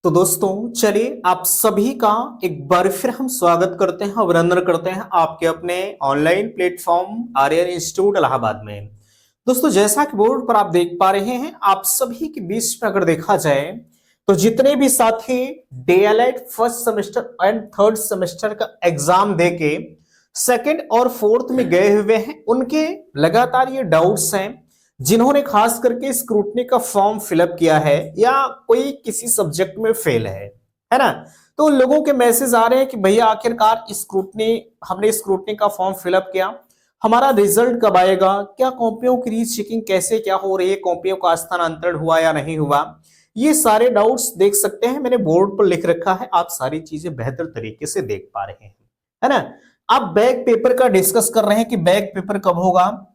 तो दोस्तों चलिए आप सभी का एक बार फिर हम स्वागत करते हैं, अभिनंदन करते हैं आपके अपने online platform Aryan institute Allahabad में। दोस्तों जैसा कि बोर्ड पर आप देख पा रहे हैं, आप सभी के बीच में अगर देखा जाए तो जितने भी साथी DElEd first semester and third semester का एग्जाम देके सेकंड और फोर्थ में गए हुए हैं, उनके लगातार ये डाउट्स हैं। जिन्होंने खास करके स्क्रूटनी का फॉर्म फिलअप किया है या कोई किसी सब्जेक्ट में फेल है ना, तो उन लोगों के मैसेज आ रहे हैं कि भैया आखिरकार हमने स्क्रूटनी का फॉर्म फिलअप किया, हमारा रिजल्ट कब आएगा, क्या कॉपियों की रीचेकिंग कैसे क्या हो रही है, कॉपियों का स्थानांतरण हुआ या नहीं हुआ। ये सारे डाउट्स देख सकते हैं, मैंने बोर्ड पर लिख रखा है, आप सारी चीजें बेहतर तरीके से देख पा रहे हैं, है ना। आप बैक पेपर का डिस्कस कर रहे हैं कि बैक पेपर कब होगा।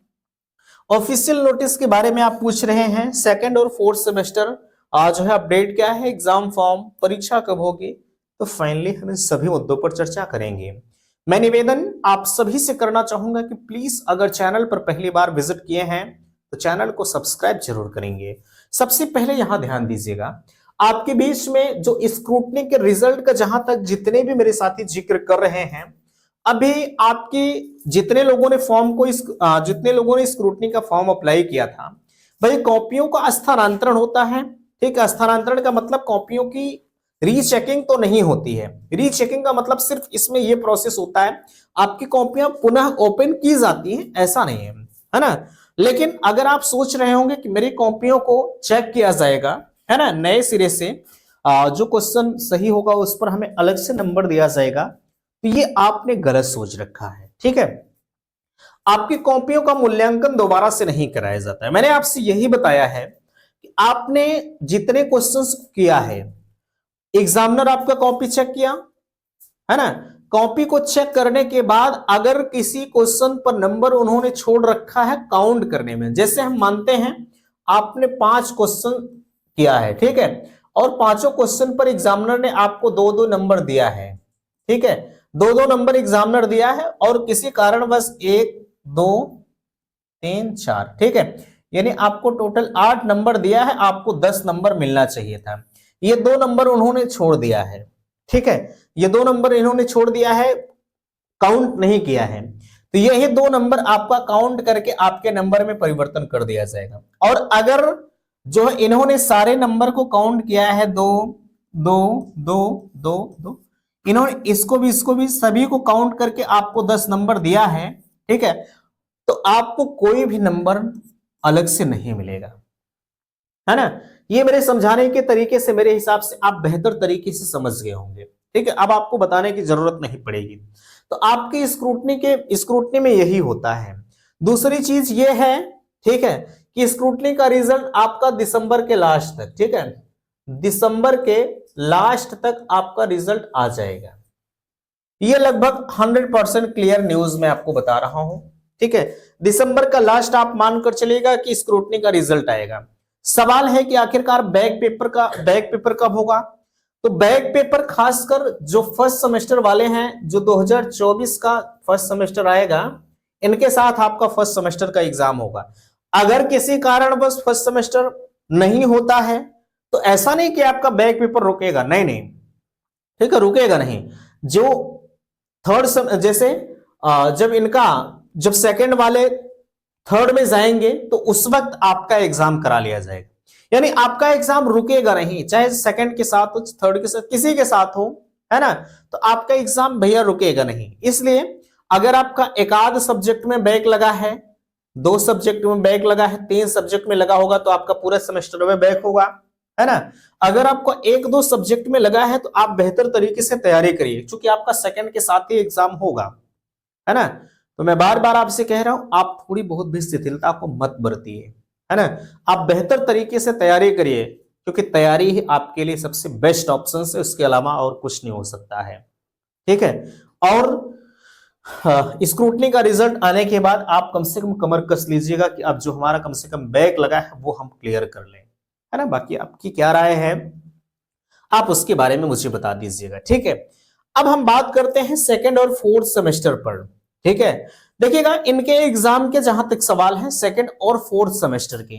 ऑफिशियल नोटिस के बारे में आप पूछ रहे हैं, सेकंड और फोर्थ सेमेस्टर आज जो है अपडेट क्या है, एग्जाम फॉर्म, परीक्षा कब होगी। तो फाइनली हम इन सभी मुद्दों पर चर्चा करेंगे। मैं निवेदन आप सभी से करना चाहूंगा कि प्लीज अगर चैनल पर पहली बार विजिट किए हैं तो चैनल को सब्सक्राइब जरूर करेंगे। सबसे पहले यहां ध्यान दीजिएगा, आपके बीच में जो स्क्रूटनी के रिजल्ट का जहां तक जितने भी मेरे साथी जिक्र कर रहे हैं, अभी आपके जितने लोगों ने स्क्रूटनी का फॉर्म अप्लाई किया था, भाई कॉपियों का स्थानांतरण होता है। ठीक है, स्थानांतरण का मतलब कॉपियों की रीचेकिंग तो नहीं होती है। रीचेकिंग का मतलब सिर्फ इसमें यह प्रोसेस होता है, आपकी कॉपियां पुनः ओपन की जाती हैं, ऐसा नहीं है ना। लेकिन अगर आप सोच रहे होंगे कि मेरी कॉपियों को चेक किया जाएगा, है ना, नए सिरे से जो क्वेश्चन सही होगा उस पर हमें अलग से नंबर दिया जाएगा, तो ये आपने गलत सोच रखा है। ठीक है, आपकी कॉपियों का मूल्यांकन दोबारा से नहीं कराया जाता है। मैंने आपसे यही बताया है कि आपने जितने क्वेश्चंस किया है, एग्जामिनर आपका कॉपी चेक किया, है ना। कॉपी को चेक करने के बाद अगर किसी क्वेश्चन पर नंबर उन्होंने छोड़ रखा है काउंट करने में, जैसे हम मानते हैं आपने 5 क्वेश्चन किया है, ठीक है, और पांचों क्वेश्चन पर एग्जामिनर ने आपको 2-2 नंबर दिया है। ठीक है, 2-2 नंबर एग्जामिनर दिया है और किसी कारणवश 1 2 3 4, ठीक है, यानी आपको टोटल 8 नंबर दिया है, आपको 10 नंबर मिलना चाहिए था, ये 2 नंबर उन्होंने छोड़ दिया है। ठीक है, ये 2 नंबर इन्होंने छोड़ दिया है, काउंट नहीं किया है, तो यही 2 नंबर आपका काउंट करके आपके नंबर में परिवर्तन कर दिया जाएगा। और अगर जो है इन्होंने सारे नंबर को काउंट किया है, 2 2 2 2 2, इन्होंने इसको भी सभी को काउंट करके आपको 10 नंबर दिया है, ठीक है, तो आपको कोई भी नंबर अलग से नहीं मिलेगा, है ना। ये मेरे समझाने के तरीके से मेरे हिसाब से आप बेहतर तरीके से समझ गए होंगे। ठीक है, अब आपको बताने की जरूरत नहीं पड़ेगी। तो आपकी स्क्रूटनी में यही होता है। दूसरी चीज ये है, ठीक है, कि स्क्रूटनी का रिजल्ट आपका दिसंबर के लास्ट तक, ठीक है, दिसंबर के लास्ट तक आपका रिजल्ट आ जाएगा। ये लगभग 100% क्लियर न्यूज मैं आपको बता रहा हूं। ठीक है, दिसंबर का लास्ट आप मानकर चलिएगा कि स्क्रूटनी का रिजल्ट आएगा। सवाल है कि आखिरकार बैक पेपर कब होगा। तो बैक पेपर खासकर जो फर्स्ट सेमेस्टर वाले हैं, जो 2024 का फर्स्ट सेमेस्टर आएगा, इनके साथ आपका फर्स्ट सेमेस्टर का एग्जाम होगा। अगर किसी कारणवश फर्स्ट सेमेस्टर नहीं होता है तो ऐसा नहीं कि आपका बैक पेपर रुकेगा, नहीं नहीं, ठीक है, रुकेगा नहीं। जो जैसे जब सेकंड वाले थर्ड में जाएंगे तो उस वक्त आपका एग्जाम करा लिया जाएगा, यानी आपका एग्जाम रुकेगा नहीं, चाहे सेकंड के साथ हो, थर्ड के साथ, किसी के साथ हो, है ना, तो आपका एग्जाम भैया रुकेगा नहीं। इसलिए अगर आपका एक आध सब्जेक्ट में बैक लगा है, 2 सब्जेक्ट में बैक लगा है, 3 सब्जेक्ट में लगा होगा तो आपका पूरे सेमेस्टर में बैक होगा, है ना। अगर आपको 1-2 सब्जेक्ट में लगा है तो आप बेहतर तरीके से तैयारी करिए, क्योंकि आपका सेकंड के साथ ही एग्जाम होगा, है ना। तो मैं बार बार आपसे कह रहा हूं, आप थोड़ी बहुत भी शिथिलता को मत बरतिए, है ना। आप बेहतर तरीके से तैयारी करिए, क्योंकि तैयारी ही आपके लिए सबसे बेस्ट ऑप्शन है, उसके अलावा और कुछ नहीं हो सकता है। ठीक है, और स्क्रूटनी का रिजल्ट आने के बाद आप कम से कम कमर कस लीजिएगा कि अब जो हमारा कम से कम बैक लगा है वो हम क्लियर कर लें, है ना। बाकी आपकी क्या राय है आप उसके बारे में मुझे बता दीजिएगा। ठीक है, अब हम बात करते हैं सेकंड और फोर्थ सेमेस्टर पर। ठीक है, देखिएगा इनके एग्जाम के जहां तक सवाल है सेकंड और फोर्थ सेमेस्टर के,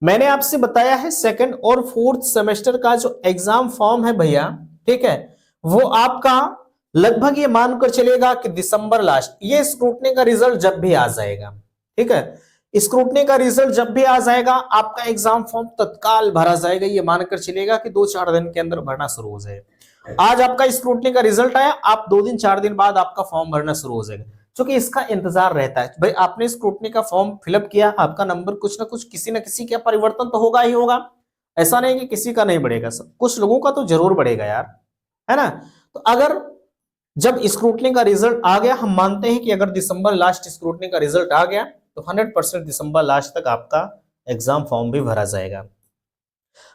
मैंने आपसे बताया है सेकंड और फोर्थ सेमेस्टर का जो एग्जाम फॉर्म है भैया, ठीक है, वो आपका लगभग ये मानकर चलेगा कि दिसंबर लास्ट, ये स्क्रूटनी का रिजल्ट जब भी आ जाएगा, ठीक है, स्क्रूटनी का रिजल्ट जब भी आ जाएगा आपका एग्जाम फॉर्म तत्काल भरा जाएगा, ये मानकर चलेगा कि 2-4 दिन के अंदर भरना शुरू हो जाएगा। आज आपका स्क्रूटनी का रिजल्ट आया, आप 2 दिन 4 दिन बाद आपका फॉर्म भरना शुरू हो जाएगा, क्योंकि इसका इंतजार रहता है। भाई आपने स्क्रूटनी का फॉर्म फिलअप किया, आपका नंबर कुछ ना कुछ किसी ना किसी का परिवर्तन तो होगा ही होगा, ऐसा नहीं कि किसी का नहीं बढ़ेगा, सब कुछ लोगों का तो जरूर बढ़ेगा यार, है ना। तो अगर जब स्क्रूटनी का रिजल्ट आ गया, हम मानते हैं कि अगर दिसंबर लास्ट स्क्रूटनी का रिजल्ट आ गया तो 100% दिसंबर लास्ट तक आपका एग्जाम फॉर्म भी भरा जाएगा।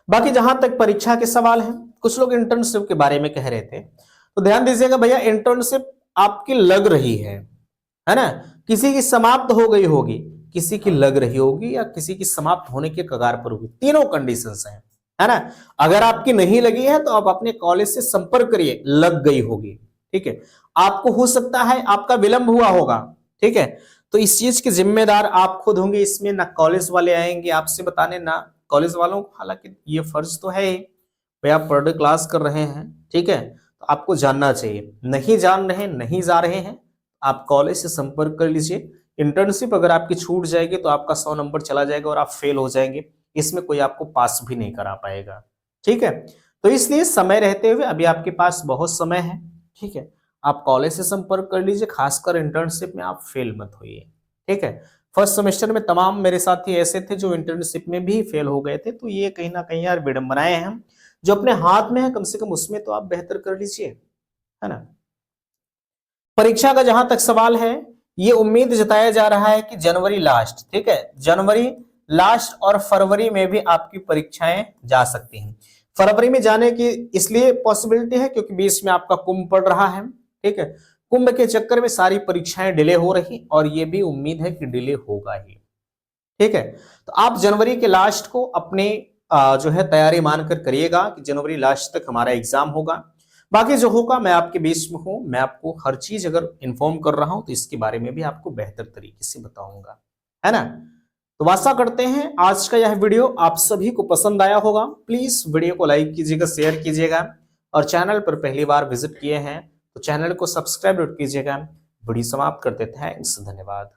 बाकी जहां तक परीक्षा के सवाल हैं, कुछ लोग इंटर्नशिप के बारे में कह रहे थे, तो ध्यान दीजिएगा भैया, इंटर्नशिप आपकी लग रही है ना, किसी की समाप्त हो गई होगी, किसी की लग रही होगी, या किसी की समाप्त होने के कगार पर होगी, तीनों कंडीशंस हैं, है ना। अगर आपकी नहीं लगी है तो आप अपने कॉलेज से संपर्क करिए, लग गई होगी, ठीक है। आपको हो सकता है आपका विलंब हुआ होगा, ठीक है, तो इस चीज के जिम्मेदार आप खुद होंगे, इसमें ना कॉलेज वाले आएंगे आपसे बताने, ना कॉलेज वालों को, हालांकि ये फर्ज तो है ही, भाई आप पर डे क्लास कर रहे हैं, ठीक है, तो आपको जानना चाहिए। नहीं जान रहे, नहीं जा रहे हैं, आप कॉलेज से संपर्क कर लीजिए। इंटर्नशिप अगर आपकी छूट जाएगी तो आपका 100 नंबर चला जाएगा और आप फेल हो जाएंगे, इसमें कोई आपको पास भी नहीं करा पाएगा, ठीक है। तो इसलिए समय रहते हुए, अभी आपके पास बहुत समय है, ठीक है, आप कॉलेज से संपर्क कर लीजिए, खासकर इंटर्नशिप में आप फेल मत होइए, ठीक है। फर्स्ट सेमेस्टर में तमाम मेरे साथी ऐसे थे जो इंटर्नशिप में भी फेल हो गए थे, तो ये कहीं ना कहीं यार विडंबनाएं हैं, हम जो अपने हाथ में है कम से कम उसमें तो आप बेहतर कर लीजिए, है ना। परीक्षा का जहां तक सवाल है, ये उम्मीद जताया जा रहा है कि जनवरी लास्ट, ठीक है, जनवरी लास्ट और फरवरी में भी आपकी परीक्षाएं जा सकती हैं। फरवरी में जाने की इसलिए पॉसिबिलिटी है क्योंकि बीच में आपका कुंभ पड़ रहा है, ठीक है, कुंभ के चक्कर में सारी परीक्षाएं डिले हो रही, और ये भी उम्मीद है कि डिले होगा ही, ठीक है। तो आप जनवरी के लास्ट को अपने जो है तैयारी मानकर करिएगा कि जनवरी लास्ट तक हमारा एग्जाम होगा। बाकी जो होगा मैं आपके बीच में हूं, मैं आपको हर चीज अगर इन्फॉर्म कर रहा हूं तो इसके बारे में भी आपको बेहतर तरीके से बताऊंगा, है ना। तो आशा करते हैं आज का यह वीडियो आप सभी को पसंद आया होगा। प्लीज वीडियो को लाइक कीजिएगा, शेयर कीजिएगा, और चैनल पर पहली बार विजिट किए हैं तो चैनल को सब्सक्राइब कीजिएगा। वीडियो समाप्त करते, थैंक्स, धन्यवाद।